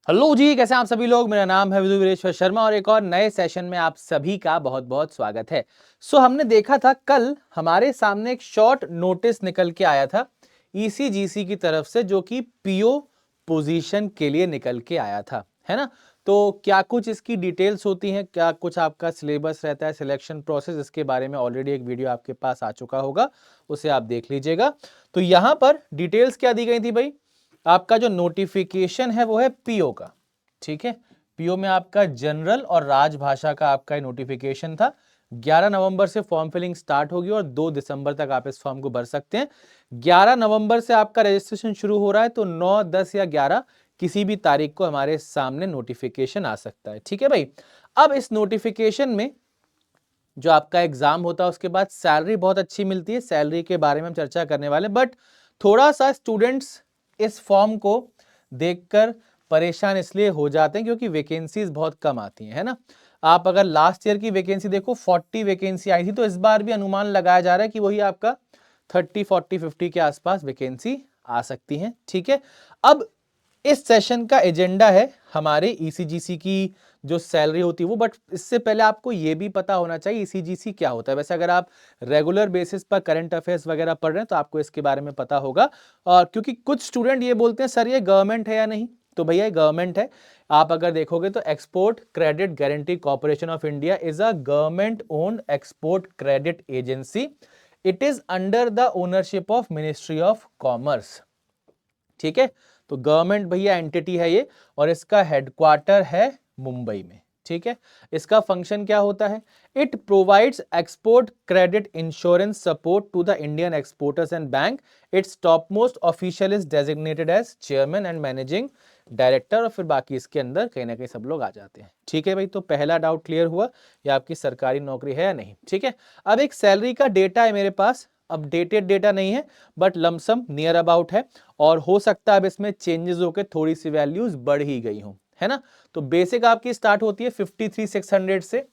Hello जी, कैसे हैं आप सभी लोग। मेरा नाम है विदु वीरेश्वर शर्मा और एक और नए सेशन में आप सभी का बहुत बहुत स्वागत है। हमने देखा था कल हमारे सामने एक शॉर्ट नोटिस निकल के आया था ईसीजीसी की तरफ से, जो कि पीओ पोजीशन के लिए निकल के आया था, है ना। तो क्या कुछ इसकी डिटेल्स होती हैं, क्या कुछ आपका सिलेबस रहता है, सिलेक्शन प्रोसेस, इसके बारे में ऑलरेडी एक वीडियो आपके पास आ चुका होगा, उसे आप देख लीजिएगा। तो यहां पर डिटेल्स क्या दी गई थी भाई, आपका जो नोटिफिकेशन है वो है पीओ का, ठीक है। पीओ में आपका जनरल और राजभाषा का आपका नोटिफिकेशन था। 11 नवंबर से फॉर्म फिलिंग स्टार्ट होगी और 2 दिसंबर तक आप इस फॉर्म को भर सकते हैं। 11 नवंबर से आपका रजिस्ट्रेशन शुरू हो रहा है, तो 9, 10 या 11 किसी भी तारीख को हमारे सामने नोटिफिकेशन आ सकता है, ठीक है भाई। अब इस नोटिफिकेशन में जो आपका एग्जाम होता है उसके बाद सैलरी बहुत अच्छी मिलती है, सैलरी के बारे में हम चर्चा करने वाले, बट थोड़ा सा स्टूडेंट्स इस फॉर्म को देखकर परेशान इसलिए हो जाते हैं क्योंकि वैकेंसीज बहुत कम आती हैं, है ना। आप अगर लास्ट ईयर की वैकेंसी देखो 40 वैकेंसी आई थी, तो इस बार भी अनुमान लगाया जा रहा है कि वही आपका 30, 40, 50 के आसपास वैकेंसी आ सकती है, ठीक है। अब इस सेशन का एजेंडा है हमारे ईसीजीसी की जो सैलरी होती है वो, बट इससे पहले आपको ये भी पता होना चाहिए ईसीजीसी क्या होता है। वैसे अगर आप रेगुलर बेसिस पर करंट अफेयर्स वगैरह पढ़ रहे हैं तो आपको इसके बारे में पता होगा। और क्योंकि कुछ स्टूडेंट ये बोलते हैं सर ये गवर्नमेंट है या नहीं, तो भैया ये गवर्नमेंट है। आप अगर देखोगे तो export credit guarantee corporation of India is a government owned export credit agency. It is under the ownership of ministry of commerce, ठीक है। तो गवर्नमेंट भैया एंटिटी है ये, और इसका हेडक्वार्टर है मुंबई में, ठीक है। इसका फंक्शन क्या होता है, it provides export credit insurance support to the Indian exporters and bank. Its topmost official is designated as chairman and managing director, और फिर बाकी इसके अंदर कहीं ना कहीं सब लोग आ जाते हैं, ठीक है भाई। तो पहला डाउट क्लियर हुआ, ये आपकी सरकारी नौकरी है या नहीं, ठीक है। अब एक सैलरी का डेटा है मेरे पास, अपडेटेड डेटा नहीं है बट लमसम नियर अबाउट है, और हो सकता है अब इसमें चेंजेस होकर थोड़ी सी वैल्यूज बढ़ ही गई हो, है ना। तो बेसिक आपकी स्टार्ट होती है 53,600 से।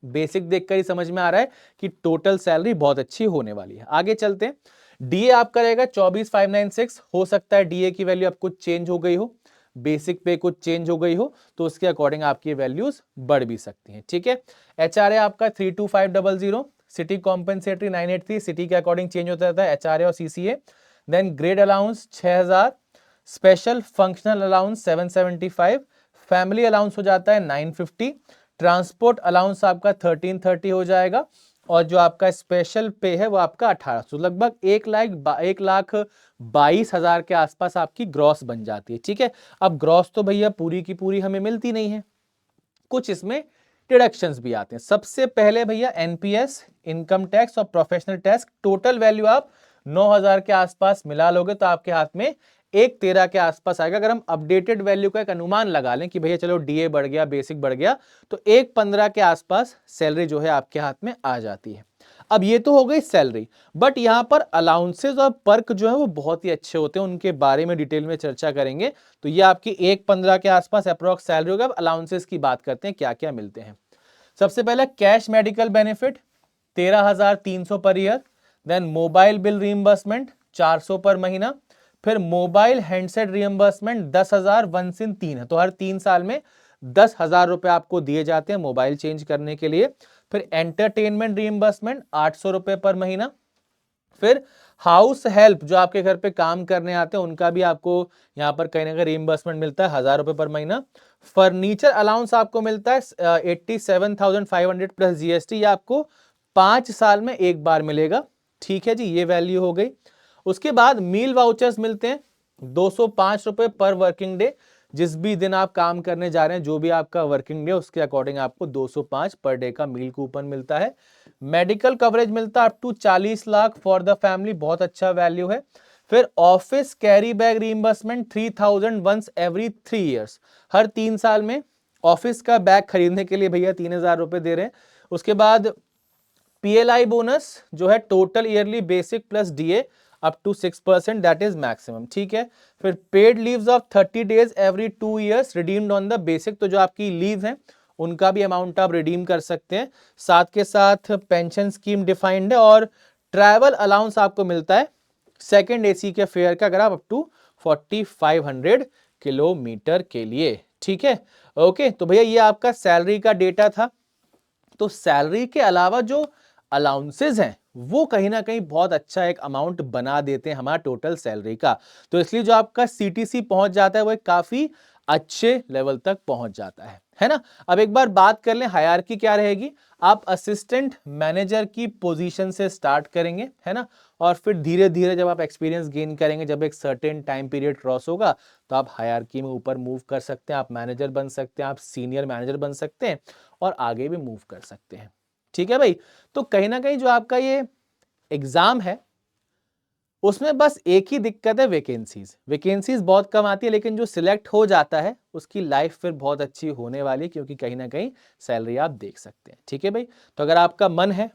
बेसिक देखकर ही समझ में आ रहा है कि टोटल सैलरी बहुत अच्छी होने वाली है। आगे चलते हैं, डीए आपका रहेगा 24,596। हो सकता है डीए की वैल्यू अब कुछ चेंज हो गई हो, बेसिक पे कुछ चेंज हो गई हो, तो उसके अकॉर्डिंग आपकी वैल्यूज बढ़ भी सकती हैं, ठीक है। एचआरए आपका 32500, सिटी कॉम्पेंसेटरी 983, सिटी के अकॉर्डिंग चेंज होता रहता है एचआरए और CCA. Then grade allowance 6000, special functional allowance 775, family allowance हो जाता है 950, ट्रांसपोर्ट अलाउंस आपका 1330 हो जाएगा, और जो आपका स्पेशल पे है वो आपका 1800, लगभग 1,22,000 के आसपास आपकी ग्रॉस बन जाती है, ठीक है। अब ग्रॉस तो भैया पूरी की पूरी हमें मिलती नहीं है, कुछ इसमें डिडक्शंस भी आते हैं। सबसे पहले भैया एनपीएस, इनकम टैक्स और प्रोफेशनल टैक्स, टोटल वैल्यू आप 9,000 के आसपास मिला लोगे तो आपके हाथ में 1,13 के आसपास आएगा। अगर हम अपडेटेड वैल्यू का एक अनुमान लगा लें कि भैया चलो डीए बढ़ गया, बेसिक बढ़ गया, तो 1,15 के आसपास सैलरी जो है आपके हाथ में आ जाती है। अब ये तो हो गई सैलरी, बट यहां पर अलाउंसेस और पर्क जो है वो बहुत ही अच्छे होते हैं, उनके बारे में डिटेल में चर्चा करेंगे। तो ये आपकी 1,15 के आसपास अप्रोक्स सैलरी होगा। अलाउंसेस की बात करते हैं क्या क्या मिलते हैं। सबसे पहले cash medical benefit 13,300 per year. Then mobile bill reimbursement 400 per महीना। फिर mobile handset reimbursement 10,000 once in 3 है, तो हर 3 साल में 10,000 रुपए आपको दिए जाते हैं मोबाइल चेंज करने के लिए। फिर एंटरटेनमेंट रीइंबर्समेंट 800 रुपए पर महीना। फिर हाउस हेल्प जो आपके घर पे काम करने आते हैं उनका भी आपको यहाँ पर कहीं ना कहीं रीइंबर्समेंट मिलता है 1,000 रुपए पर महीना। फर्नीचर अलाउंस आपको मिलता है 87,500 प्लस जीएसटी, ये आपको 5 साल में एक बार मिलेगा, ठीक है जी, ये वैल्यू हो गई। उसके बाद मील वाउचर्स मिलते हैं 205 रुपए पर वर्किंग डे। जिस भी दिन आप काम करने जा रहे हैं, जो भी आपका वर्किंग डे उसके अकॉर्डिंग आपको 205 पर डे का मील कूपन मिलता है। मेडिकल कवरेज मिलता है up to 40 lakh for the family, बहुत अच्छा वैल्यू है। फिर office carry bag reimbursement 3,000 once every 3 years, हर 3 साल में ऑफिस का बैग खरीदने के लिए भैया 3,000 रुपए दे रहे हैं। उसके बाद पीएलआई बोनस जो है total yearly basic plus DA up to 6%, that is maximum, ठीक है। फिर paid leaves of 30 days every 2 years redeemed on the basic, तो जो आपकी लीव है उनका भी अमाउंट आप रिडीम कर सकते हैं। साथ के साथ पेंशन स्कीम डिफाइंड है, और ट्रैवल अलाउंस आपको मिलता है सेकंड एसी के फेयर का, अगर आप अप टू 4,500 किलोमीटर के लिए। ठीक है, ओके। तो भैया ये आपका सैलरी का डेटा था। तो सैलरी के अलावा जो अलाउंसेस हैं वो कहीं ना कहीं बहुत अच्छा एक अमाउंट बना देते हैं हमारा टोटल सैलरी का। तो इसलिए जो आपका सीटीसी पहुंच जाता है वो एक काफी अच्छे लेवल तक पहुंच जाता है ना। अब एक बार बात कर लें हायरार्की क्या रहेगी। आप असिस्टेंट मैनेजर की पोजीशन से स्टार्ट करेंगे, है ना, और फिर धीरे धीरे जब आप एक्सपीरियंस गेन करेंगे, जब एक सर्टेन टाइम पीरियड क्रॉस होगा, तो आप हायरार्की में ऊपर मूव कर सकते हैं, आप मैनेजर बन सकते हैं, आप सीनियर मैनेजर बन सकते हैं और आगे भी मूव कर सकते हैं। ठीक है भाई। तो कहीं ना कहीं जो आपका ये एग्जाम है उसमें बस एक ही दिक्कत है, वैकेंसीज बहुत कम आती है, लेकिन जो सिलेक्ट हो जाता है उसकी लाइफ फिर बहुत अच्छी होने वाली है, क्योंकि कहीं ना कहीं सैलरी आप देख सकते हैं। ठीक है भाई। तो अगर आपका मन है,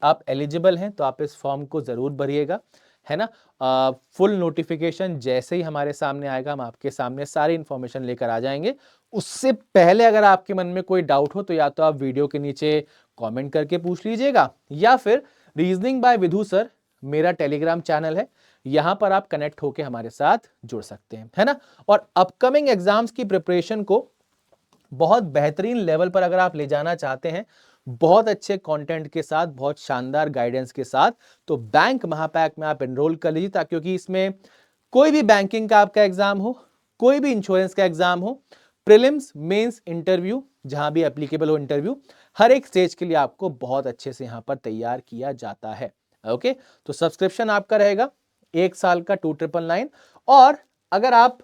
आप एलिजिबल हैं, तो आप इस फॉर्म को जरूर भरिएगा, है ना। फुल नोटिफिकेशन जैसे ही हमारे सामने आएगा हम आपके सामने सारी इंफॉर्मेशन लेकर आ जाएंगे। उससे पहले अगर आपके मन में कोई डाउट हो तो या तो आप वीडियो के नीचे कमेंट करके पूछ लीजिएगा, या फिर रीजनिंग बाय विधु सर मेरा टेलीग्राम चैनल है, यहां पर आप कनेक्ट होकर हमारे साथ जुड़ सकते हैं, है ना। और अपकमिंग एग्जाम्स की प्रिपरेशन को बहुत बेहतरीन लेवल पर अगर आप ले जाना चाहते हैं, बहुत अच्छे कंटेंट के साथ, बहुत शानदार गाइडेंस के साथ, तो बैंक महापैक में आप एनरोल कर लीजिए, ताकि क्योंकि इसमें कोई भी बैंकिंग का आपका एग्जाम हो, कोई भी इंश्योरेंस का एग्जाम हो, प्रीलिम्स, मेंस, इंटरव्यू, जहां भी एप्लीकेबल हो इंटरव्यू, हर एक स्टेज के लिए आपको बहुत अच्छे से यहां पर तैयार किया जाता है। ओके। तो सब्सक्रिप्शन आपका रहेगा 1 साल का 2999। और अगर आप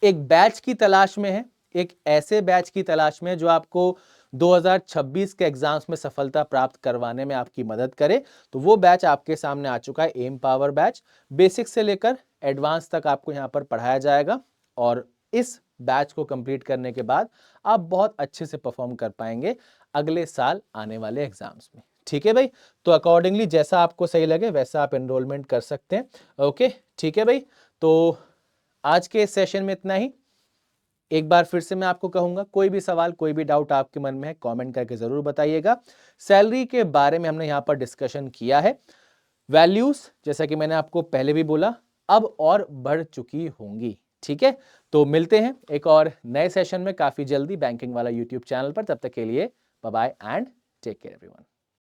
एक बैच की तलाश में हैं, एक ऐसे बैच की तलाश में जो आपको 2026 के एग्जाम्स में सफलता प्राप्त करवाने में आपकी मदद करे, तो वो बैच आपके सामने आ चुका है, एम पावर बैच। बेसिक से लेकर एडवांस तक आपको यहां पर पढ़ाया जाएगा, और इस बैच को कंप्लीट करने के बाद आप बहुत अच्छे से परफॉर्म कर पाएंगे अगले साल आने वाले एग्जाम्स में। ठीक है भाई। तो अकॉर्डिंगली जैसा आपको सही लगे वैसा आप एनरोलमेंट कर सकते हैं। ओके, ठीक है भाई। तो आज के सेशन में इतना ही। एक बार फिर से मैं आपको कहूंगा, कोई भी सवाल, कोई भी डाउट आपके मन में है, कमेंट करके जरूर बताइएगा। सैलरी के बारे में हमने यहां पर डिस्कशन किया है। वैल्यूज जैसा कि मैंने आपको पहले भी बोला, अब और बढ़ चुकी होंगी। ठीक है। तो मिलते हैं एक और नए सेशन में काफी जल्दी बैंकिंग वाला यूट्यूब चैनल पर। तब तक के लिए bye bye and take care everyone.